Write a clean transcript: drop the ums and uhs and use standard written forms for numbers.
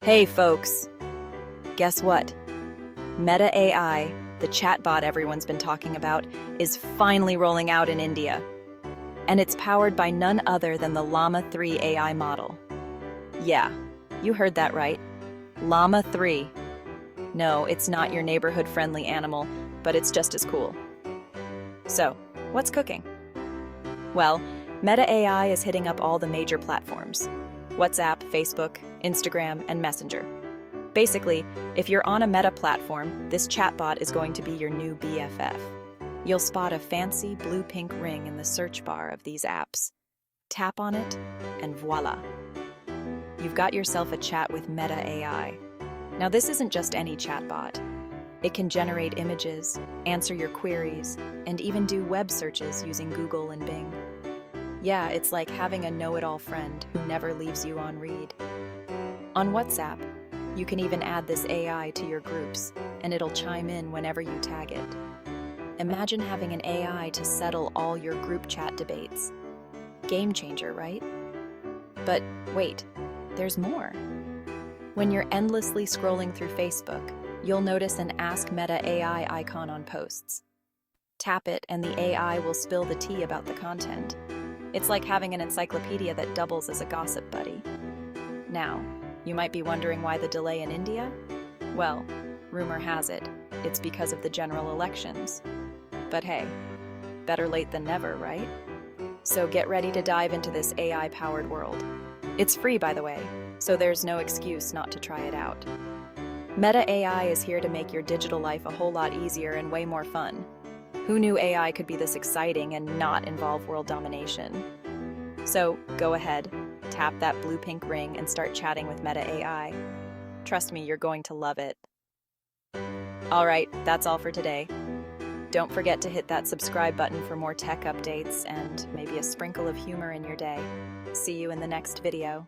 Hey folks, guess what? metaAI, the chatbot everyone's been talking about, is finally rolling out in India. And it's powered by none other than the Llama 3 AI model. Yeah, you heard that right. Llama 3. No, it's not your neighborhood-friendly animal, but it's just as cool. So, what's cooking? Well, metaAI is hitting up all the major platforms: WhatsApp, Facebook, Instagram, and Messenger. Basically, if you're on a Meta platform, this chatbot is going to be your new BFF. You'll spot a fancy blue-pink ring in the search bar of these apps. Tap on it, and voila! You've got yourself a chat with metaAI. Now, this isn't just any chatbot. It can generate images, answer your queries, and even do web searches using Google and Bing. Yeah, it's like having a know-it-all friend who never leaves you on read. On WhatsApp, you can even add this AI to your groups, and it'll chime in whenever you tag it. Imagine having an AI to settle all your group chat debates. Game changer, right? But wait, there's more. When you're endlessly scrolling through Facebook, you'll notice an Ask Meta AI icon on posts. Tap it, and the AI will spill the tea about the content. It's like having an encyclopedia that doubles as a gossip buddy. Now, you might be wondering why the delay in India? Well, rumor has it, it's because of the general elections. But hey, better late than never, right? So get ready to dive into this AI-powered world. It's free, by the way, so there's no excuse not to try it out. Meta AI is here to make your digital life a whole lot easier and way more fun. Who knew AI could be this exciting and not involve world domination? So go ahead, tap that blue-pink ring and start chatting with Meta AI. Trust me, you're going to love it. All right, that's all for today. Don't forget to hit that subscribe button for more tech updates and maybe a sprinkle of humor in your day. See you in the next video.